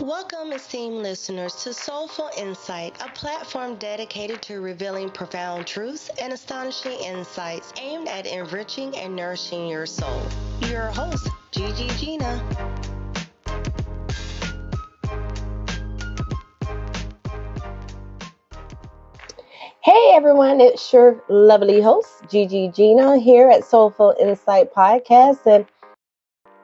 Welcome, esteemed listeners, to Soulful Insight, a platform dedicated to revealing profound truths and astonishing insights aimed at enriching and nourishing your soul. Your host, Gigi Gina. Hey everyone, it's your lovely host, Gigi Gina, here at Soulful Insight Podcast. And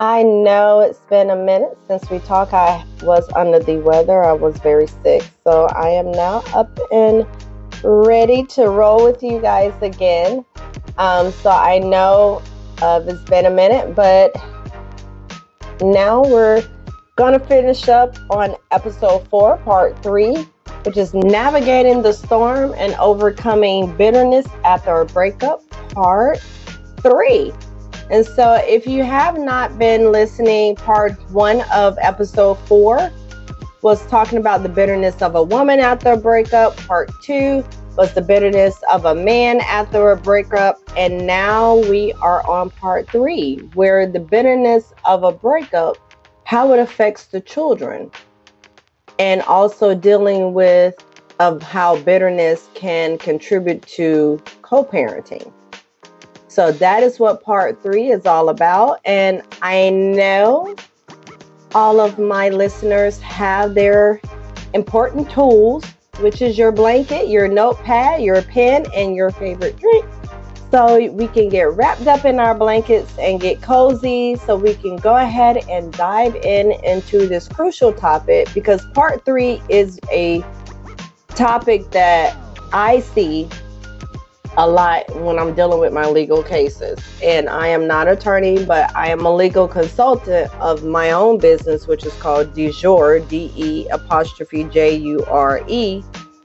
I know it's been a minute since we talked. I was under the weather, I was very sick. So I am now up and ready to roll with you guys again. So I know it's been a minute, but now we're going to finish up on episode 4, part 3, which is navigating the storm and overcoming bitterness after a breakup, part 3. And so if you have not been listening, part 1 of episode 4 was talking about the bitterness of a woman after a breakup. Part 2 was the bitterness of a man after a breakup. And now we are on part 3, where the bitterness of a breakup, how it affects the children, and also dealing with of how bitterness can contribute to co-parenting. So that is what part 3 is all about. And I know all of my listeners have their important tools, which is your blanket, your notepad, your pen, and your favorite drink. So we can get wrapped up in our blankets and get cozy, so we can go ahead and dive into this crucial topic, because part 3 is a topic that I see a lot when I'm dealing with my legal cases. And I am not an attorney, but I am a legal consultant of my own business, which is called DeJure, DE''Jure,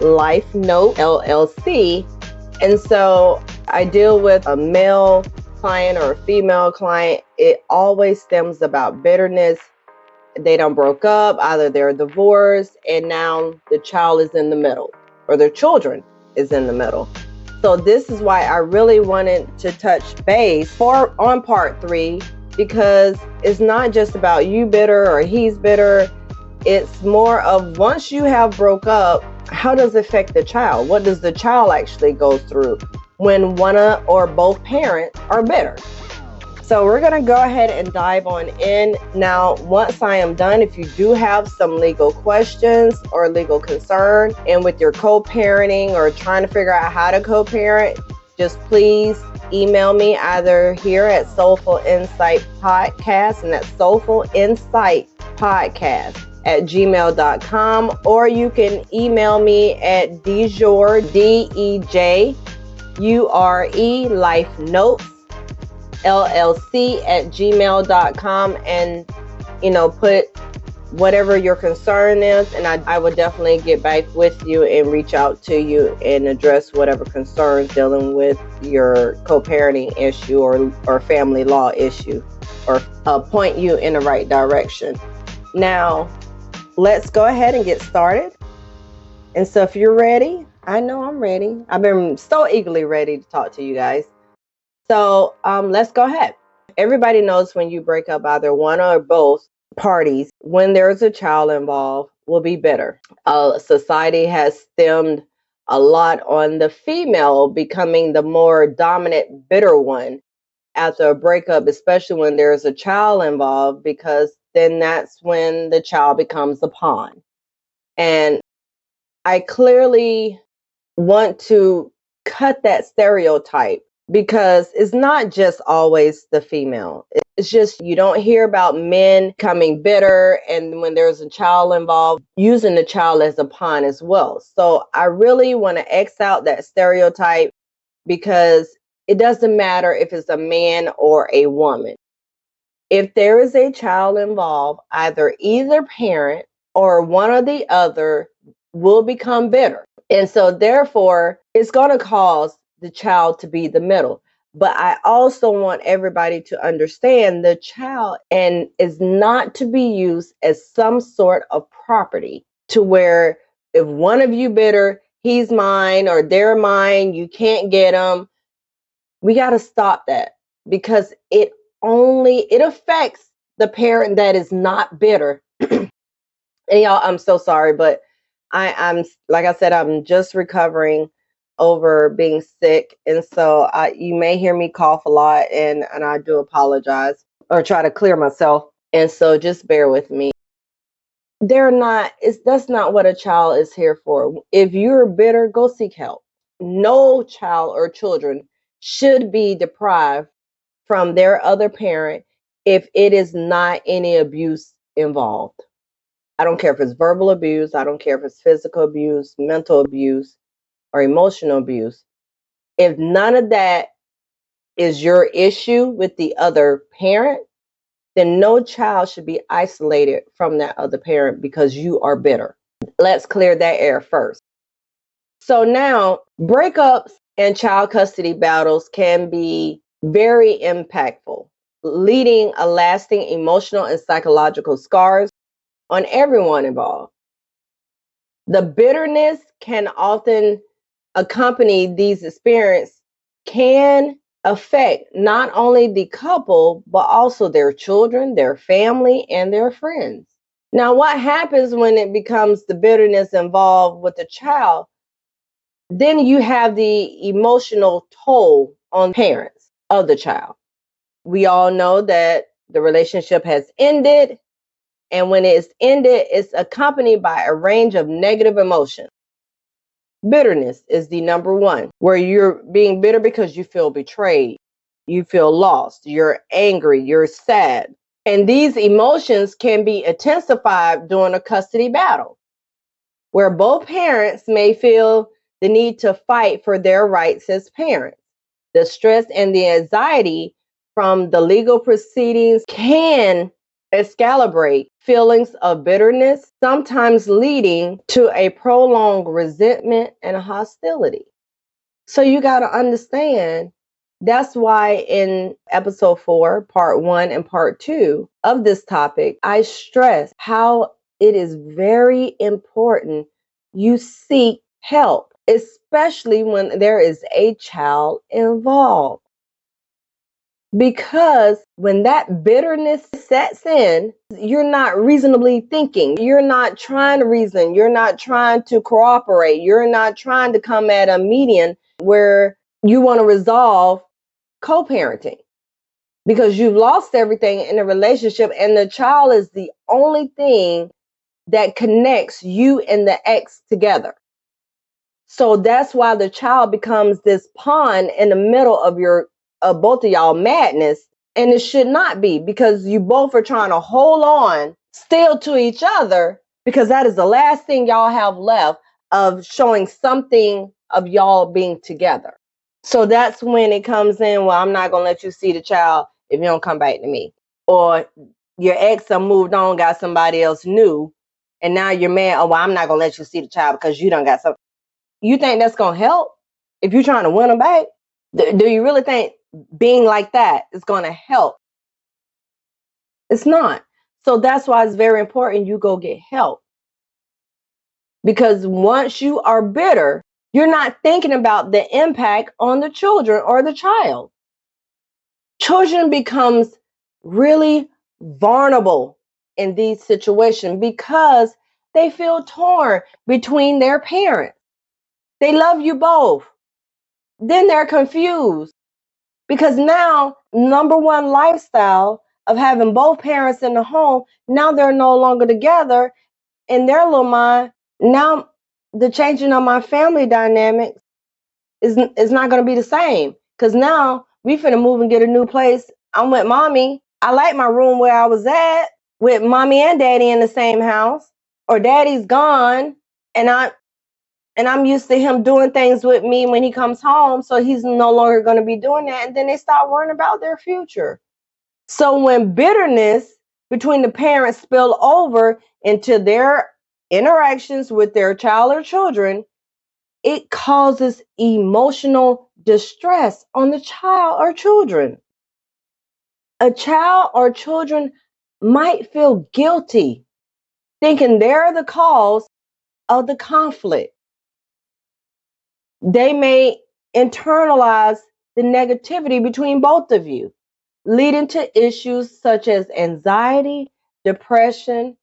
Life Note LLC. And so I deal with a male client or a female client. It always stems about bitterness. They done broke up, either they're divorced, and now the child is in the middle, or their children is in the middle. So this is why I really wanted to touch base on part 3, because it's not just about you bitter or he's bitter. It's more of, once you have broke up, how does it affect the child? What does the child actually go through when one or both parents are bitter? So we're going to go ahead and dive on in. Now, once I am done, if you do have some legal questions or legal concern, and with your co-parenting or trying to figure out how to co-parent, just please email me either here at Soulful Insight Podcast, and that's Soulful Insight Podcast at gmail.com, or you can email me at DeJure, DEJURE, Life Notes LLC at gmail.com, and put whatever your concern is, and I will definitely get back with you and reach out to you and address whatever concerns dealing with your co-parenting issue or family law issue, or point you in the right direction. Now, let's go ahead and get started. And so if you're ready, I know I'm ready. I've been so eagerly ready to talk to you guys. So let's go ahead. Everybody knows when you break up, either one or both parties, when there's a child involved, will be bitter. Society has stemmed a lot on the female becoming the more dominant, bitter one after a breakup, especially when there's a child involved, because then that's when the child becomes a pawn. And I clearly want to cut that stereotype, because it's not just always the female. It's just, you don't hear about men coming bitter, and when there's a child involved, using the child as a pawn as well. So I really want to X out that stereotype, because it doesn't matter if it's a man or a woman. If there is a child involved, either parent or one or the other will become bitter. And so therefore, it's going to cause the child to be the middle. But I also want everybody to understand the child and is not to be used as some sort of property, to where if one of you bitter, he's mine or they're mine, you can't get them. We got to stop that, because it affects the parent that is not bitter And y'all, I'm so sorry, but I'm like I said, I'm just recovering over being sick, and so you may hear me cough a lot, and I do apologize or try to clear myself, and so just bear with me. They're not. That's not what a child is here for. If you're bitter, go seek help. No child or children should be deprived from their other parent if it is not any abuse involved. I don't care if it's verbal abuse, I don't care if it's physical abuse, mental abuse, or emotional abuse. If none of that is your issue with the other parent, then no child should be isolated from that other parent because you are bitter. Let's clear that air first. So now, breakups and child custody battles can be very impactful, leading a lasting emotional and psychological scars on everyone involved. The bitterness can often accompany these experiences, can affect not only the couple, but also their children, their family, and their friends. Now, what happens when it becomes the bitterness involved with the child? Then you have the emotional toll on parents of the child. We all know that the relationship has ended, and when it's ended, it's accompanied by a range of negative emotions. Bitterness is the number one, where you're being bitter because you feel betrayed, you feel lost, you're angry, you're sad. And these emotions can be intensified during a custody battle, where both parents may feel the need to fight for their rights as parents. The stress and the anxiety from the legal proceedings can escalate feelings of bitterness, sometimes leading to a prolonged resentment and hostility. So you got to understand that's why in episode 4, part 1 and part 2 of this topic, I stress how it is very important you seek help, especially when there is a child involved. Because when that bitterness sets in, you're not reasonably thinking. You're not trying to reason. You're not trying to cooperate. You're not trying to come at a median where you want to resolve co-parenting because you've lost everything in a relationship and the child is the only thing that connects you and the ex together. So that's why the child becomes this pawn in the middle of both of y'all madness. And it should not be, because you both are trying to hold on still to each other, because that is the last thing y'all have left of showing something of y'all being together. So that's when it comes in, well, I'm not going to let you see the child if you don't come back to me. Or your ex moved on, got somebody else new, and now you're mad, oh, well, I'm not going to let you see the child because you done got something. You think that's going to help if you're trying to win them back? Do you really think being like that is going to help? It's not. So that's why it's very important you go get help. Because once you are bitter, you're not thinking about the impact on the children or the child. Children becomes really vulnerable in these situations because they feel torn between their parents. They love you both. Then they're confused because now number one lifestyle of having both parents in the home, now they're no longer together in their little mind. Now the changing of my family dynamics is not going to be the same, because now we finna move and get a new place. I'm with mommy. I like my room where I was at with mommy and daddy in the same house, or daddy's gone and I'm used to him doing things with me when he comes home, so he's no longer going to be doing that. And then they start worrying about their future. So when bitterness between the parents spill over into their interactions with their child or children, it causes emotional distress on the child or children. A child or children might feel guilty, thinking they're the cause of the conflict. They may internalize the negativity between both of you, leading to issues such as anxiety, depression,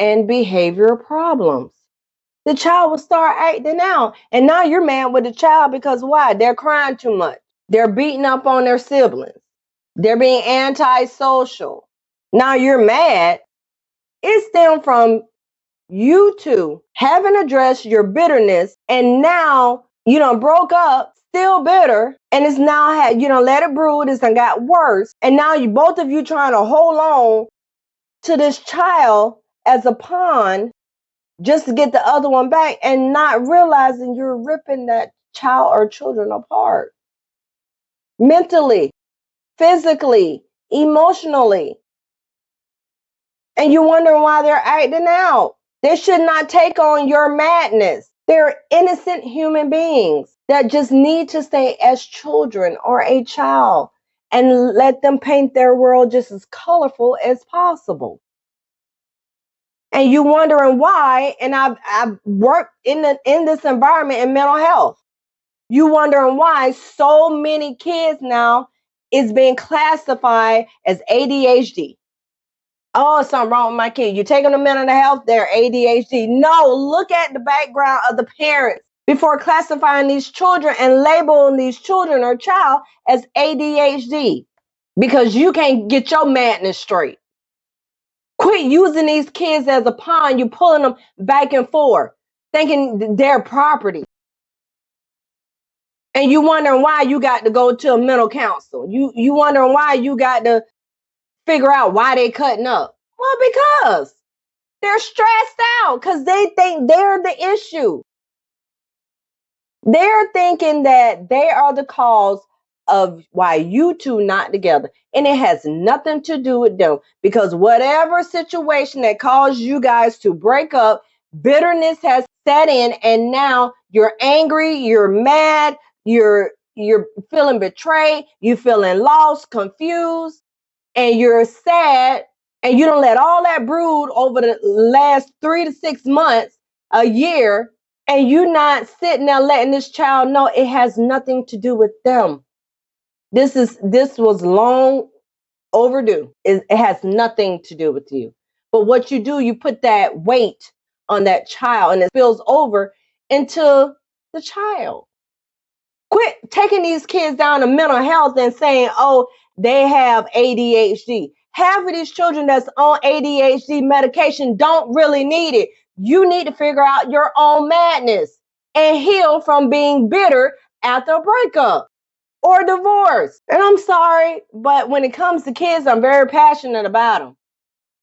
and behavioral problems. The child will start acting out. And now you're mad with the child because why? They're crying too much. They're beating up on their siblings. They're being antisocial. Now you're mad. It stemmed from you two haven't addressed your bitterness, and now you done broke up, still bitter, and it's now had let it brew. It's done got worse, and now you both of you trying to hold on to this child as a pawn just to get the other one back, and not realizing you're ripping that child or children apart mentally, physically, emotionally, and you wonder why they're acting out. They should not take on your madness. They're innocent human beings that just need to stay as children or a child and let them paint their world just as colorful as possible. And you wondering why, and I've worked in this environment in mental health. You wondering why so many kids now is being classified as ADHD. Oh, something wrong with my kid. You're taking them mental health, they're ADHD. No, look at the background of the parents before classifying these children and labeling these children or child as ADHD because you can't get your madness straight. Quit using these kids as a pawn. You're pulling them back and forth, thinking they're property. And you wondering why you got to go to a mental counsel. You wondering why you got to figure out why they cutting up. Well, because they're stressed out because they think they're the issue. They're thinking that they are the cause of why you two not together. And it has nothing to do with them because whatever situation that caused you guys to break up, bitterness has set in, and now you're angry, you're mad, you're feeling betrayed, you're feeling lost, confused, and you're sad, and you don't let all that brood over the last 3 to 6 months, a year, and you're not sitting there letting this child know it has nothing to do with them. This was long overdue. It has nothing to do with you. But what you do, you put that weight on that child, and it spills over into the child. Quit taking these kids down to mental health and saying, oh, they have ADHD. Half of these children that's on ADHD medication don't really need it. You need to figure out your own madness and heal from being bitter after a breakup or divorce. And I'm sorry, but when it comes to kids, I'm very passionate about them.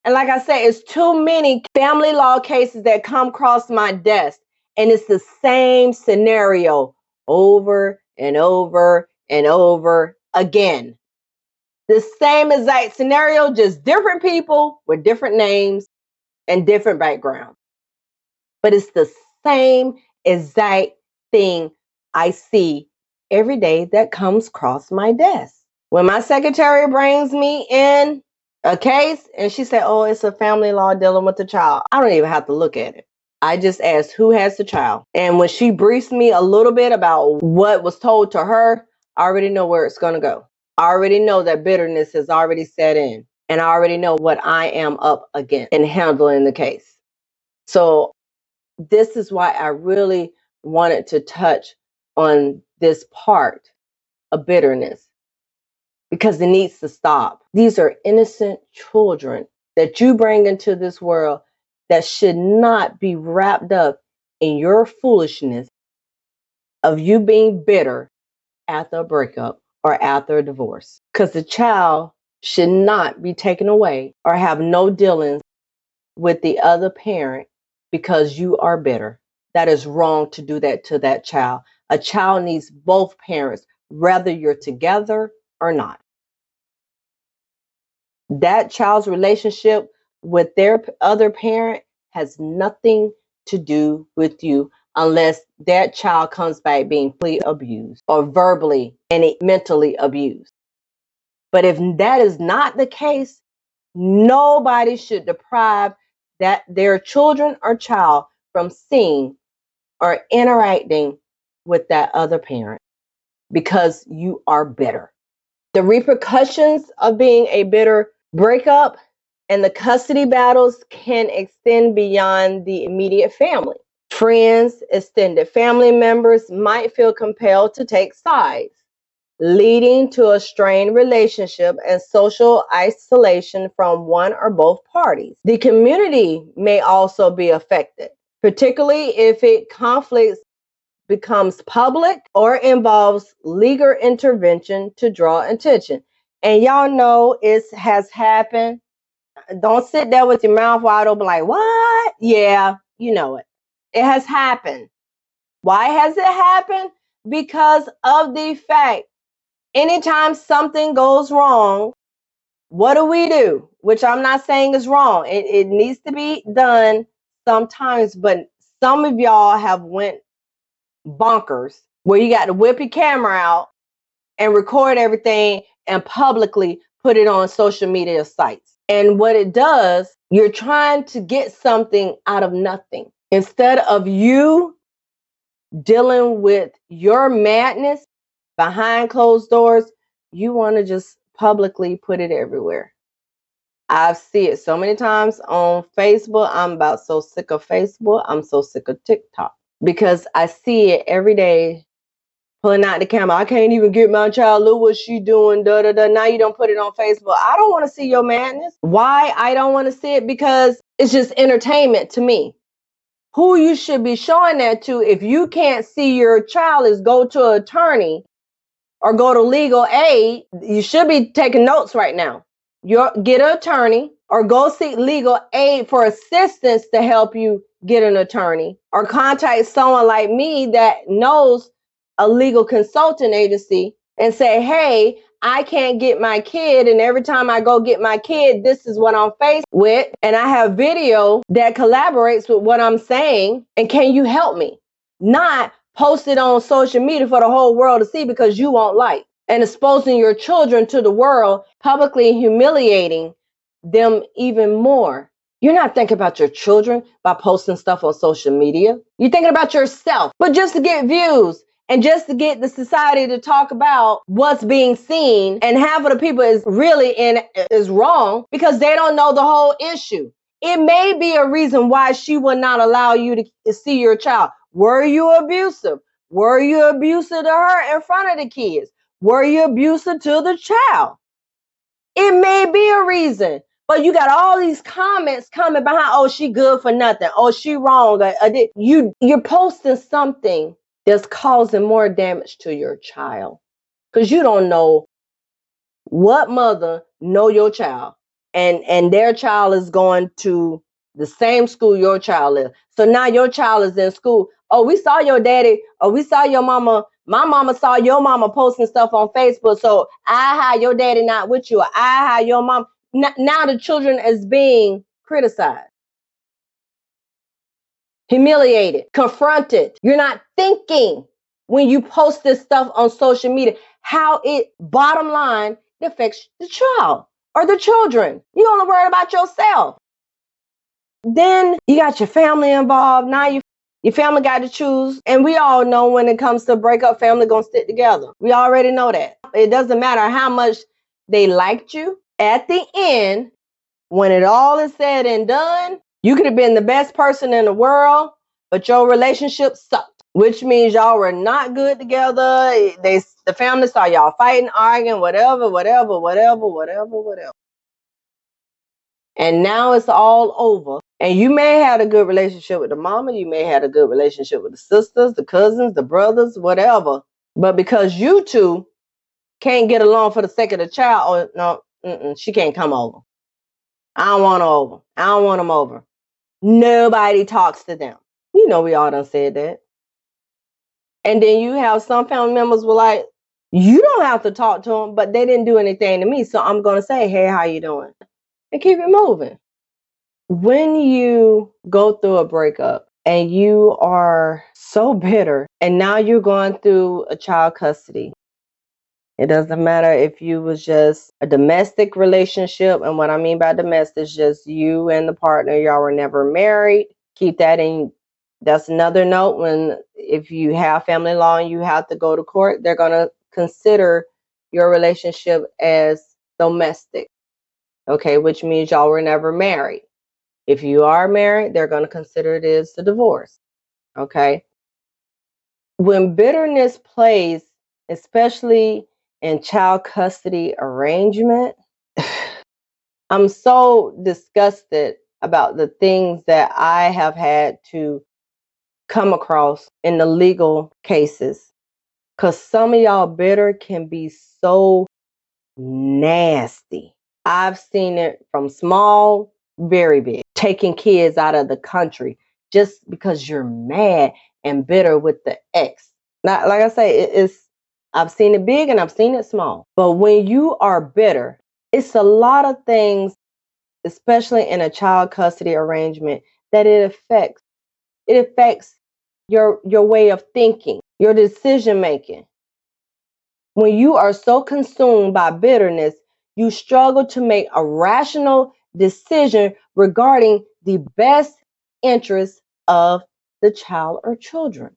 And like I said, it's too many family law cases that come across my desk, and it's the same scenario over and over and over again. The same exact scenario, just different people with different names and different backgrounds. But it's the same exact thing I see every day that comes across my desk. When my secretary brings me in a case and she said, oh, it's a family law dealing with the child, I don't even have to look at it. I just asked who has the child. And when she briefs me a little bit about what was told to her, I already know where it's going to go. I already know that bitterness has already set in. And I already know what I am up against in handling the case. So this is why I really wanted to touch on this part of bitterness, because it needs to stop. These are innocent children that you bring into this world that should not be wrapped up in your foolishness of you being bitter after a breakup or after a divorce. Because the child should not be taken away or have no dealings with the other parent because you are bitter. That is wrong to do that to that child. A child needs both parents, whether you're together or not. That child's relationship with their other parent has nothing to do with you unless that child comes back being physically abused or verbally and mentally abused. But if that is not the case, nobody should deprive that their children or child from seeing or interacting with that other parent because you are bitter. The repercussions of being a bitter breakup And the custody battles can extend beyond the immediate family. Friends, extended family members might feel compelled to take sides, leading to a strained relationship and social isolation from one or both parties. The community may also be affected, particularly if it conflicts becomes public or involves legal intervention to draw attention. And y'all know it has happened. Don't sit there with your mouth wide open like, what? Yeah, you know it. It has happened. Why has it happened? Because of the fact, anytime something goes wrong, what do? Which I'm not saying is wrong. It needs to be done sometimes, but some of y'all have went bonkers where you got to whip your camera out and record everything and publicly put it on social media sites. And what it does, you're trying to get something out of nothing. Instead of you dealing with your madness behind closed doors, you want to just publicly put it everywhere. I see it so many times on Facebook. I'm about so sick of Facebook. I'm so sick of TikTok because I see it every day pulling out the camera. I can't even get my child. Look what she doing. Da da da. Now you don't put it on Facebook. I don't want to see your madness. Why I don't want to see it? Because it's just entertainment to me. Who you should be showing that to if you can't see your child is go to an attorney or go to legal aid. You should be taking notes right now. Get an attorney or go seek legal aid for assistance to help you get an attorney or contact someone like me that knows a legal consulting agency and say, hey, I can't get my kid, and every time I go get my kid, this is what I'm faced with, and I have video that collaborates with what I'm saying, and can you help me? Not post it on social media for the whole world to see because you won't like, and exposing your children to the world, publicly humiliating them even more. You're not thinking about your children by posting stuff on social media. You're thinking about yourself, but just to get views and just to get the society to talk about what's being seen. And half of the people is wrong because they don't know the whole issue. It may be a reason why she would not allow you to see your child. Were you abusive? Were you abusive to her in front of the kids? Were you abusive to the child? It may be a reason, but you got all these comments coming behind, oh, she good for nothing. Oh, she wrong. You're posting something that's causing more damage to your child because you don't know what mother know your child and their child is going to the same school your child is. So now your child is in school. Oh, we saw your daddy, or we saw your mama. My mama saw your mama posting stuff on Facebook. So how your daddy not with you? Or how your mom. Now the children is being criticized, humiliated, confronted. You're not thinking when you post this stuff on social media how it, bottom line, affects the child or the children. You're only worried about yourself. Then you got your family involved. Now your family got to choose. And we all know when it comes to breakup, family gonna stick together. We already know that. It doesn't matter how much they liked you. At the end, when it all is said and done, you could have been the best person in the world, but your relationship sucked, which means y'all were not good together. The family saw y'all fighting, arguing, whatever. And now it's all over. And you may have a good relationship with the mama, you may have a good relationship with the sisters, the cousins, the brothers, whatever. But because you two can't get along for the sake of the child, oh no, she can't come over. I don't want her over. I don't want them over. Nobody talks to them. You know, we all done said that. And then you have some family members were like, you don't have to talk to them, but they didn't do anything to me. So I'm going to say, hey, how you doing? And keep it moving. When you go through a breakup and you are so bitter and now you're going through a child custody, it doesn't matter if you was just a domestic relationship. And what I mean by domestic is just you and the partner. Y'all were never married. Keep that in. That's another note. If you have family law and you have to go to court, they're going to consider your relationship as domestic. Okay, which means y'all were never married. If you are married, they're going to consider it as a divorce. Okay. When bitterness plays, especially in child custody arrangement, I'm so disgusted about the things that I have had to come across in the legal cases. Because some of y'all bitter can be so nasty. I've seen it from small, very big, taking kids out of the country just because you're mad and bitter with the ex. Now, like I say, I've seen it big and I've seen it small. But when you are bitter, it's a lot of things, especially in a child custody arrangement, that it affects. It affects your way of thinking, your decision making. When you are so consumed by bitterness, you struggle to make a rational decision regarding the best interests of the child or children.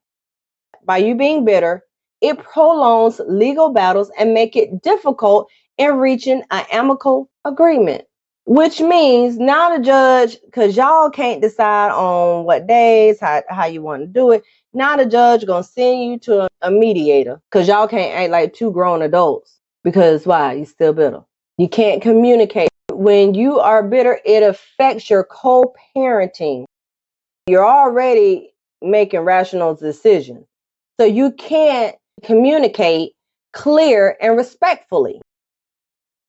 By you being bitter, it prolongs legal battles and make it difficult in reaching an amicable agreement. Which means now the judge, because y'all can't decide on what days, how you want to do it, now the judge gonna send you to a mediator because y'all can't act like two grown adults. Because why? You still bitter. You can't communicate. When you are bitter, it affects your co-parenting. You're already making rational decisions. So you can't communicate clear and respectfully.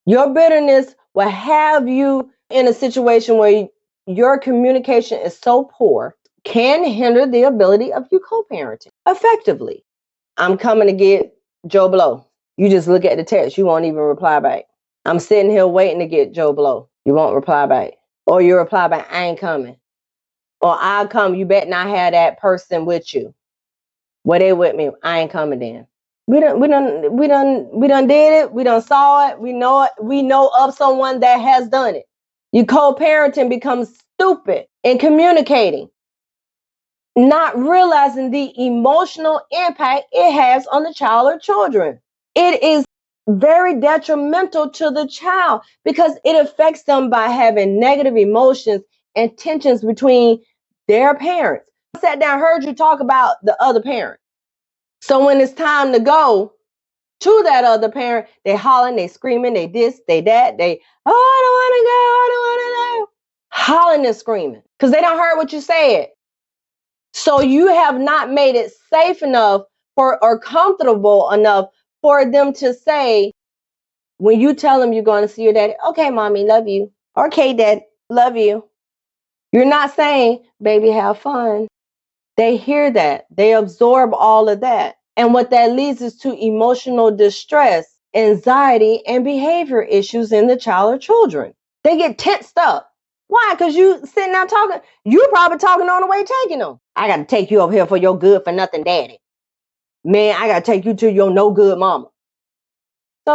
Your bitterness will have you in a situation where your communication is so poor, can hinder the ability of you co-parenting effectively. I'm coming to get Joe Blow. You just look at the text, you won't even reply back. I'm sitting here waiting to get Joe Blow. You won't reply back. Or you reply back, I ain't coming. Or I'll come, you better not have that person with you. Well, they with me, I ain't coming then. We done did it. We done saw it. We know it. We know of someone that has done it. Your co-parenting becomes stupid in communicating, not realizing the emotional impact it has on the child or children. It is very detrimental to the child because it affects them by having negative emotions and tensions between their parents. I sat down, heard you talk about the other parent. So when it's time to go to that other parent, they hollering, they screaming, they this, they that, they, oh, I don't want to go, I don't want to go. Hollering and screaming because they don't heard what you said. So you have not made it safe enough or comfortable enough for them to say, when you tell them you're going to see your daddy, okay, mommy, love you. Okay, dad, love you. You're not saying, baby, have fun. They hear that. They absorb all of that. And what that leads is to emotional distress, anxiety, and behavior issues in the child or children. They get tensed up. Why? Because you sitting there talking. You probably talking on the way taking them. I got to take you over here for your good for nothing daddy. Man, I got to take you to your no good mama.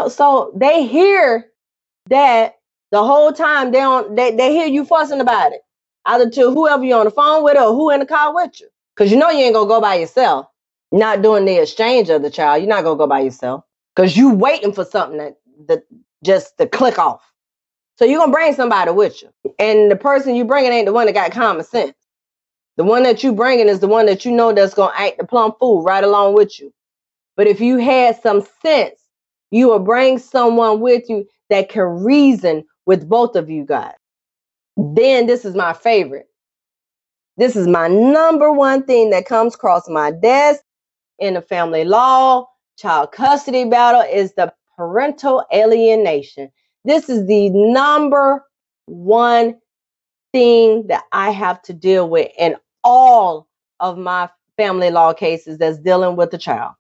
So they hear that the whole time they hear you fussing about it. Either to whoever you're on the phone with or who in the car with you. Because you know you ain't going to go by yourself. Not doing the exchange of the child. You're not going to go by yourself. Because you waiting for something that just to click off. So you're going to bring somebody with you. And the person you bringing ain't the one that got common sense. The one that you bringing is the one that you know that's going to act the plumb fool right along with you. But if you had some sense, you will bring someone with you that can reason with both of you guys. Then this is my favorite. This is my number one thing that comes across my desk in the family law, child custody battle is the parental alienation. This is the number one thing that I have to deal with in all of my family law cases that's dealing with the child.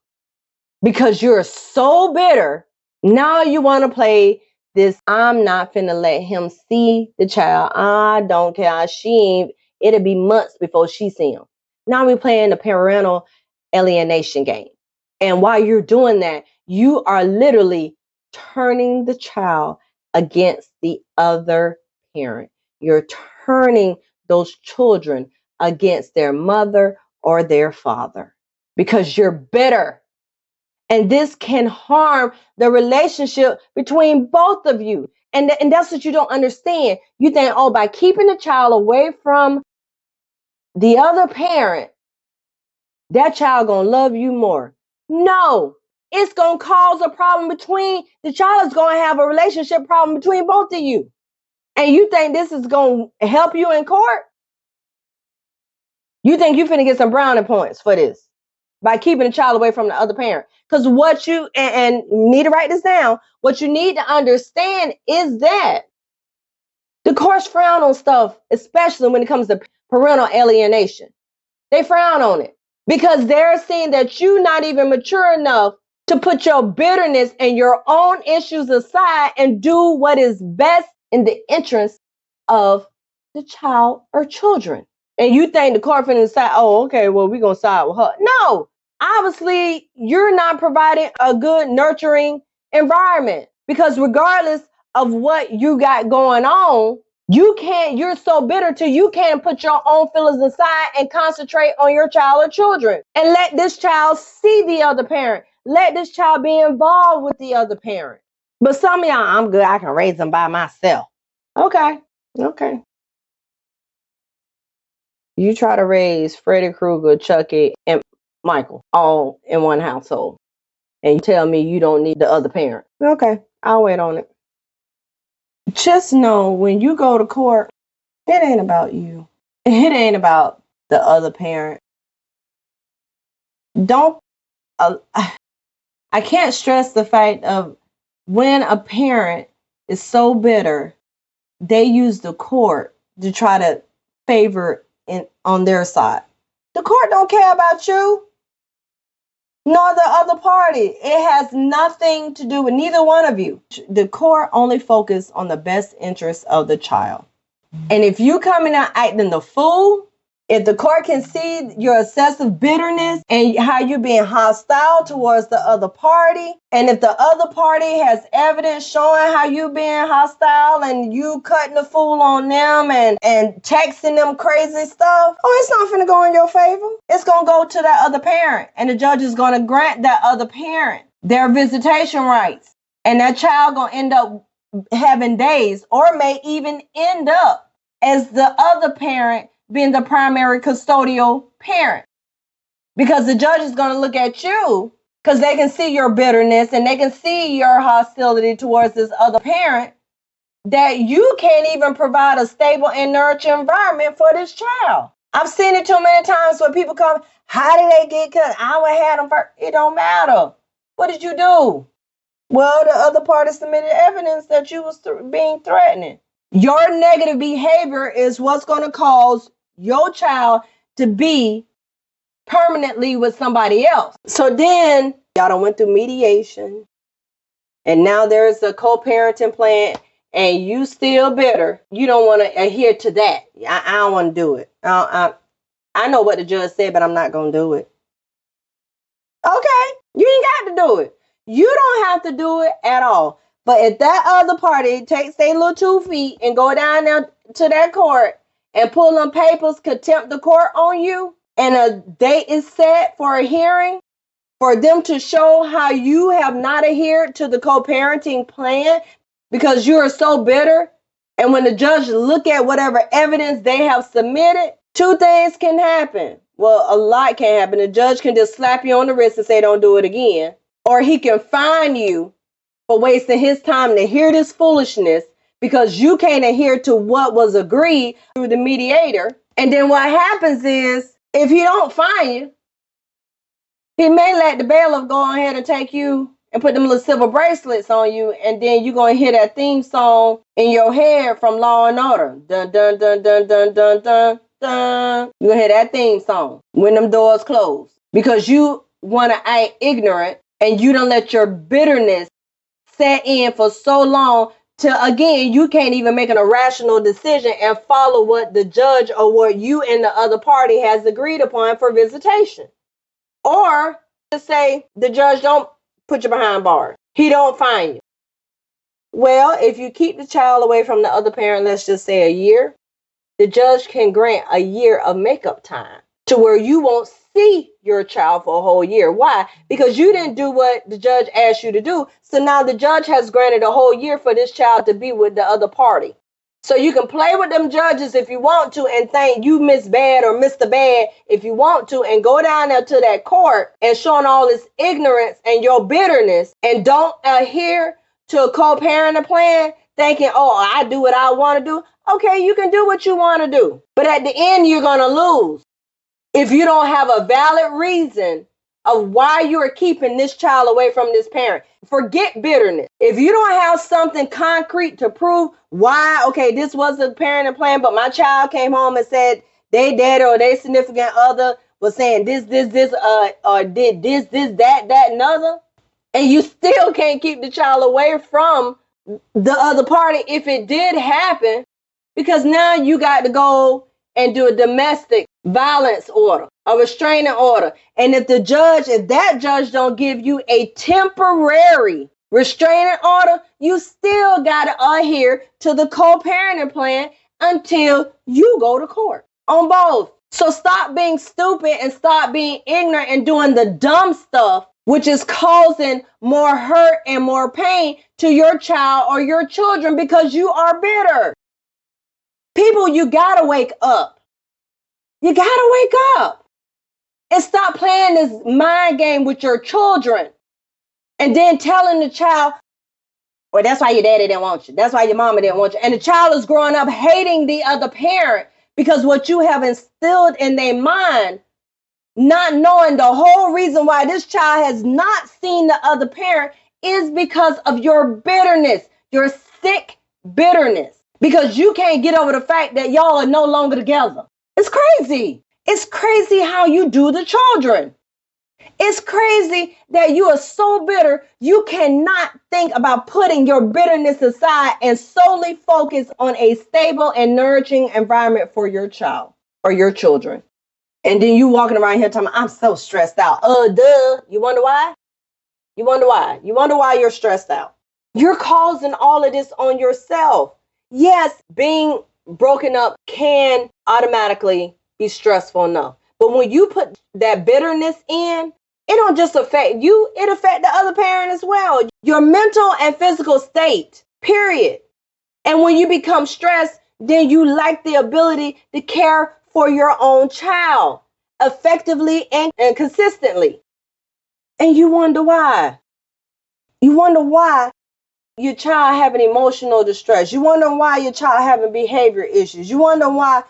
Because you're so bitter, now you want to play this, I'm not finna let him see the child. I don't care. It'll be months before she see him. Now we're playing the parental alienation game. And while you're doing that, you are literally turning the child against the other parent. You're turning those children against their mother or their father because you're bitter. And this can harm the relationship between both of you. And that's what you don't understand. You think, oh, by keeping the child away from the other parent, that child gonna love you more. No, it's gonna cause a problem between the child is gonna have a relationship problem between both of you. And you think this is gonna help you in court? You think you're finna get some brownie points for this by keeping the child away from the other parent? Because what you and need to write this down, what you need to understand is that the courts frown on stuff, especially when it comes to parental alienation. They frown on it because they're seeing that you're not even mature enough to put your bitterness and your own issues aside and do what is best in the interest of the child or children. And you think the court finna decide, oh, okay, well, we're going to side with her. No, obviously, you're not providing a good, nurturing environment because regardless of what you got going on, you're so bitter till you can't put your own feelings aside and concentrate on your child or children and let this child see the other parent. Let this child be involved with the other parent. But some of y'all, I'm good. I can raise them by myself. Okay. You try to raise Freddy Krueger, Chucky, and Michael all in one household. And you tell me you don't need the other parent. Okay, I'll wait on it. Just know when you go to court, it ain't about you. It ain't about the other parent. Don't, I can't stress the fact of when a parent is so bitter, they use the court to try to favor on their side. The court don't care about you nor the other party. It has nothing to do with neither one of you. The court only focus on the best interest of the child. And if you coming out acting the fool, if the court can see your excessive bitterness and how you're being hostile towards the other party, and if the other party has evidence showing how you being hostile and you cutting the fool on them and texting them crazy stuff, oh, it's not finna go in your favor. It's gonna go to that other parent, and the judge is gonna grant that other parent their visitation rights, and that child gonna end up having days or may even end up as the other parent being the primary custodial parent. Because the judge is going to look at you because they can see your bitterness and they can see your hostility towards this other parent, that you can't even provide a stable and nurturing environment for this child. I've seen it too many times where people come, how did they get cut? I would have them first. It don't matter. What did you do? Well, the other party submitted evidence that you was being threatening. Your negative behavior is what's going to cause your child to be permanently with somebody else. So then y'all done went through mediation and now there's a co-parenting plan and you still bitter. You don't want to adhere to that. I don't want to do it. I know what the judge said, but I'm not going to do it. Okay, you ain't got to do it. You don't have to do it at all. But if that other party takes their little 2 feet and go down there to that court and pull them papers, contempt the court on you, and a date is set for a hearing for them to show how you have not adhered to the co-parenting plan because you are so bitter, and when the judge look at whatever evidence they have submitted, 2 things can happen. Well, a lot can happen. The judge can just slap you on the wrist and say, don't do it again. Or he can fine you for wasting his time to hear this foolishness because you can't adhere to what was agreed through the mediator. And then what happens is, if he don't fine you, he may let the bailiff go ahead and take you and put them little silver bracelets on you, and then you're going to hear that theme song in your head from Law and Order. Dun, dun, dun, dun, dun, dun, dun, dun. You're going to hear that theme song when them doors close because you want to act ignorant and you don't let your bitterness set in for so long till, again, you can't even make an irrational decision and follow what the judge or what you and the other party has agreed upon for visitation. Or to say the judge don't put you behind bars. He don't fine you. Well, if you keep the child away from the other parent, let's just say a year, the judge can grant a year of makeup time. to where you won't see your child for a whole year. Why? Because you didn't do what the judge asked you to do. So now the judge has granted a whole year for this child to be with the other party. So you can play with them judges if you want to and think you miss bad or missed the bad if you want to, and go down there to that court and showing all this ignorance and your bitterness and don't adhere to a co-parenting plan thinking, oh, I do what I want to do. Okay, you can do what you want to do. But at the end, you're going to lose if you don't have a valid reason of why you are keeping this child away from this parent. Forget bitterness. If you don't have something concrete to prove why, okay, this was a parenting plan, but my child came home and said they daddy or their significant other was saying this, or did this, that, and other, and you still can't keep the child away from the other party if it did happen, because now you got to go and do a domestic violence order, a restraining order. And if that judge don't give you a temporary restraining order, you still got to adhere to the co-parenting plan until you go to court on both. So stop being stupid and stop being ignorant and doing the dumb stuff, which is causing more hurt and more pain to your child or your children because you are bitter. People, you gotta wake up. You gotta wake up and stop playing this mind game with your children and then telling the child, well, that's why your daddy didn't want you. That's why your mama didn't want you. And the child is growing up hating the other parent because what you have instilled in their mind, not knowing the whole reason why this child has not seen the other parent is because of your bitterness, your sick bitterness. Because you can't get over the fact that y'all are no longer together. It's crazy. It's crazy how you do the children. It's crazy that you are so bitter, you cannot think about putting your bitterness aside and solely focus on a stable and nourishing environment for your child or your children. And then you walking around here talking, I'm so stressed out. Duh. You wonder why? You wonder why? You wonder why you're stressed out. You're causing all of this on yourself. Yes, being broken up can automatically be stressful enough. But when you put that bitterness in, it don't just affect you, it affects the other parent as well. Your mental and physical state, period. And when you become stressed, then you lack the ability to care for your own child effectively and consistently. And you wonder why. You wonder why your child having emotional distress. You wonder why your child having behavior issues. You wonder why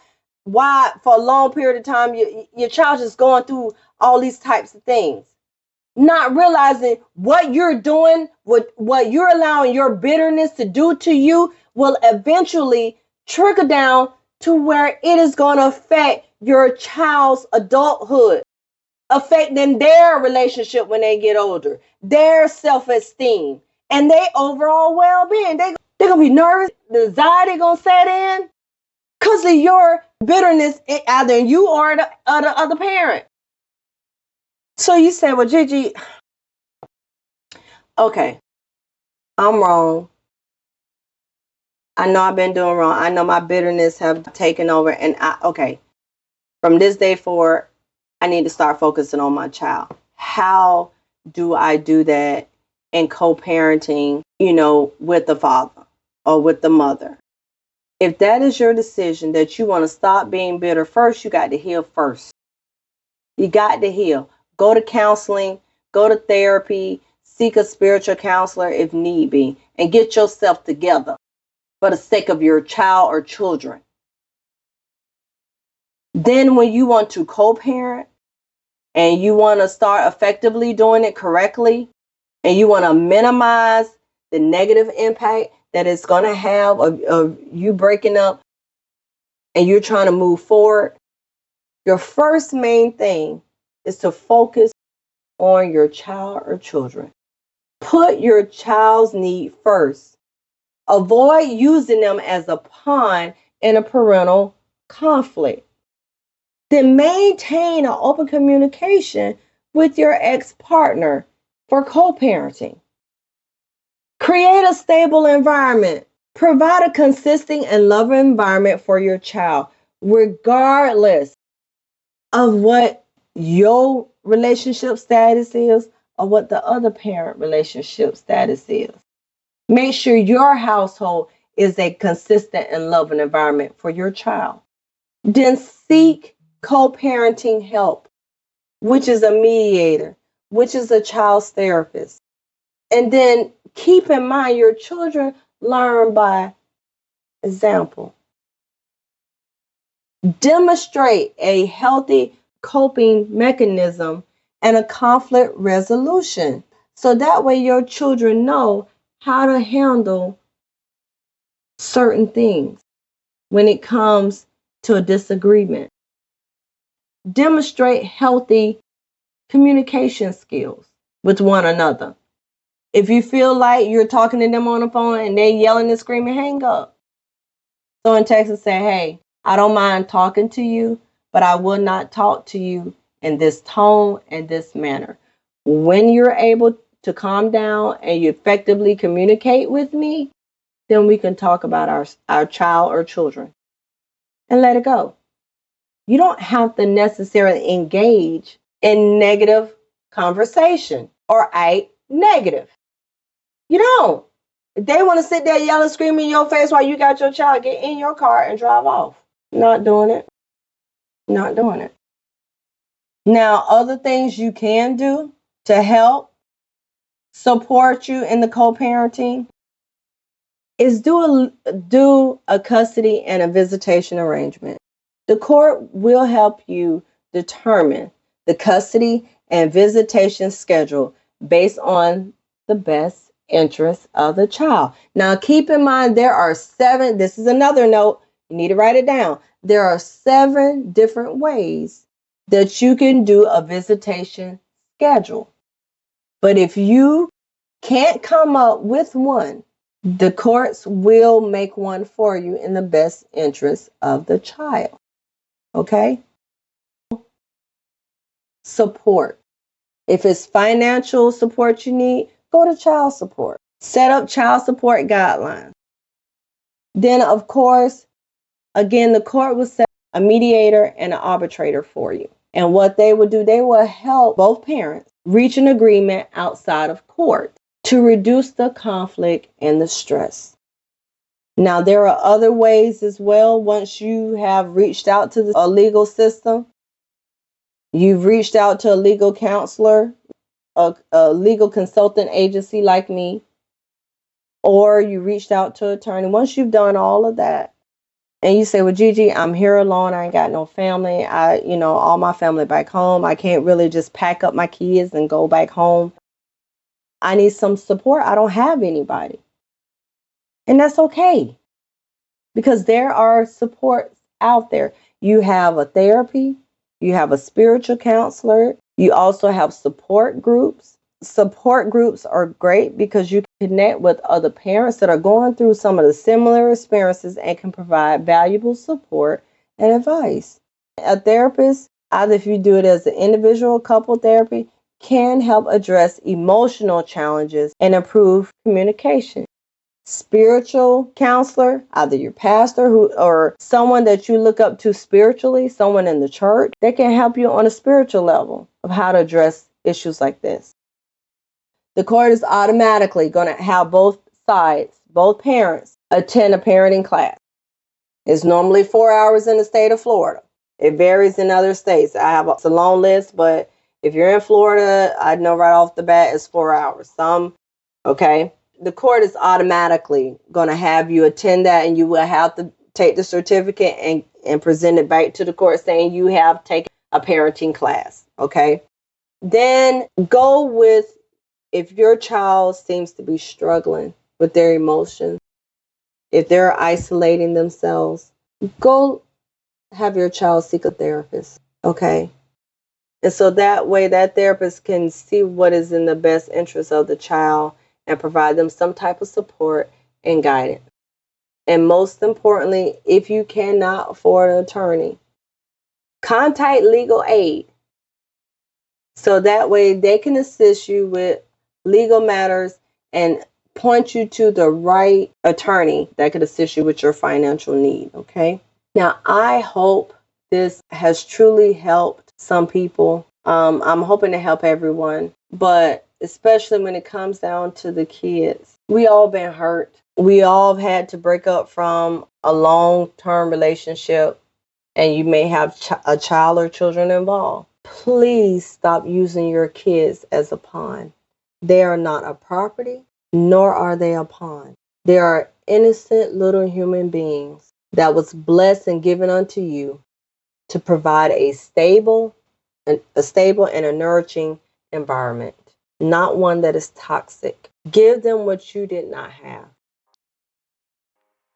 for a long period of time your child is going through all these types of things. Not realizing what you're doing, what you're allowing your bitterness to do to you will eventually trickle down to where it is going to affect your child's adulthood, affecting their relationship when they get older, their self-esteem, and their overall well-being. They're going to be nervous. The anxiety going to set in because of your bitterness, either in you or the other parent. So you say, well, Gigi, okay, I'm wrong. I know I've been doing wrong. I know my bitterness have taken over. And okay, from this day forward, I need to start focusing on my child. How do I do that in co-parenting, with the father or with the mother? If that is your decision that you want to stop being bitter, first, you got to heal first. You got to heal. Go to counseling, go to therapy, seek a spiritual counselor if need be, and get yourself together for the sake of your child or children. Then when you want to co-parent and you want to start effectively doing it correctly, and you want to minimize the negative impact that it's going to have of you breaking up and you're trying to move forward, your first main thing is to focus on your child or children. Put your child's need first. Avoid using them as a pawn in a parental conflict. Then maintain an open communication with your ex-partner for co-parenting. Create a stable environment. Provide a consistent and loving environment for your child, regardless of what your relationship status is or what the other parent relationship status is. Make sure your household is a consistent and loving environment for your child. Then seek co-parenting help, which is a mediator, which is a child's therapist. And then keep in mind your children learn by example. Demonstrate a healthy coping mechanism and a conflict resolution. So that way your children know how to handle certain things when it comes to a disagreement. Demonstrate healthy communication skills with one another. If you feel like you're talking to them on the phone and they're yelling and screaming, hang up. So in Texas, say, hey, I don't mind talking to you, but I will not talk to you in this tone and this manner. When you're able to calm down and you effectively communicate with me, then we can talk about our child or children and let it go. You don't have to necessarily engage in negative conversation or act negative. You don't. If they want to sit there yelling, screaming in your face while you got your child, get in your car and drive off. Not doing it. Not doing it. Now, other things you can do to help support you in the co-parenting is do a custody and a visitation arrangement. The court will help you determine the custody and visitation schedule based on the best interest of the child. Now, keep in mind there are 7, this is another note, you need to write it down. There are 7 different ways that you can do a visitation schedule. But if you can't come up with one, the courts will make one for you in the best interest of the child. Okay? Support. If it's financial support you need, go to child support. Set up child support guidelines. Then, of course, again, the court will set a mediator and an arbitrator for you. And what they will do, they will help both parents reach an agreement outside of court to reduce the conflict and the stress. Now, there are other ways as well. Once you have reached out to a legal system, you've reached out to a legal counselor, a legal consultant agency like me, or you reached out to an attorney. Once you've done all of that, and you say, well, Gigi, I'm here alone. I ain't got no family. All my family back home. I can't really just pack up my kids and go back home. I need some support. I don't have anybody. And that's okay, because there are supports out there. You have a therapy, you have a spiritual counselor, you also have support groups. Support groups are great because you can connect with other parents that are going through some of the similar experiences and can provide valuable support and advice. A therapist, either if you do it as an individual couple therapy, can help address emotional challenges and improve communication. Spiritual counselor, either your pastor or someone that you look up to spiritually, someone in the church, they can help you on a spiritual level of how to address issues like this. The court is automatically going to have both sides, both parents, attend a parenting class. It's normally 4 hours in the state of Florida. It varies in other states. It's a long list, but if you're in Florida, I know right off the bat it's 4 hours. Okay. The court is automatically going to have you attend that, and you will have to take the certificate and present it back to the court saying you have taken a parenting class. Okay. Then go with, if your child seems to be struggling with their emotions, if they're isolating themselves, go have your child seek a therapist. Okay. And so that way that therapist can see what is in the best interest of the child and provide them some type of support and guidance. And most importantly, if you cannot afford an attorney, contact legal aid. So that way they can assist you with legal matters and point you to the right attorney that could assist you with your financial need. Okay. Now, I hope this has truly helped some people. I'm hoping to help everyone, but especially when it comes down to the kids. We all been hurt. We all have had to break up from a long-term relationship, and you may have a child or children involved. Please stop using your kids as a pawn. They are not a property, nor are they a pawn. They are innocent little human beings that was blessed and given unto you to provide a stable and a nourishing environment, not one that is toxic. Give them what you did not have.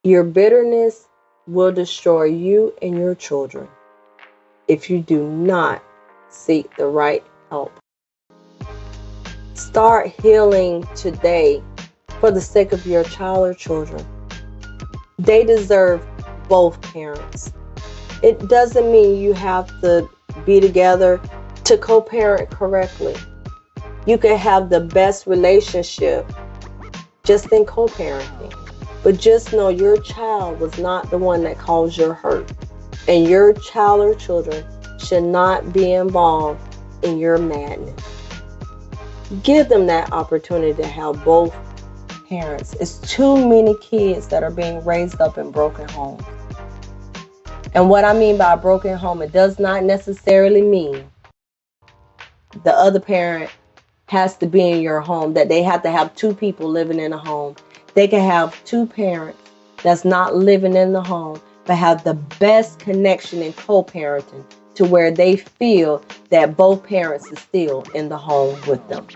Your bitterness will destroy you and your children if you do not seek the right help. Start healing today for the sake of your child or children. They deserve both parents. It doesn't mean you have to be together to co-parent correctly. You can have the best relationship just in co-parenting. But just know your child was not the one that caused your hurt. And your child or children should not be involved in your madness. Give them that opportunity to have both parents. It's too many kids that are being raised up in broken homes. And what I mean by a broken home, it does not necessarily mean the other parent has to be in your home, that they have to have two people living in a home. They can have two parents that's not living in the home, but have the best connection in co-parenting to where they feel that both parents are still in the home with them.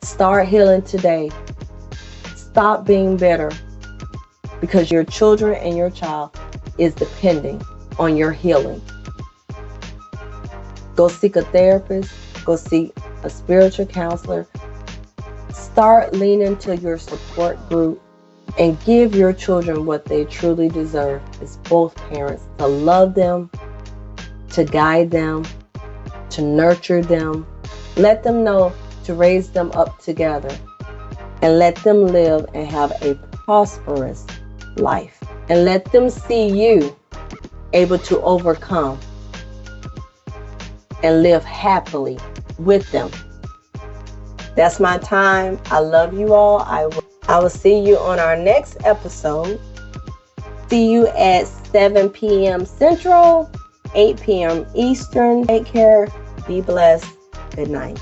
Start healing today. Stop being bitter, because your children and your child is depending on your healing. Go seek a therapist. Go seek a spiritual counselor. Start leaning to your support group and give your children what they truly deserve. It's both parents to love them, to guide them, to nurture them. Let them know to raise them up together, and let them live and have a prosperous life. And let them see you able to overcome and live happily with them. That's my time. I love you all. I will see you on our next episode. See you at 7 p.m. Central, 8 p.m. Eastern. Take care. Be blessed. Good night.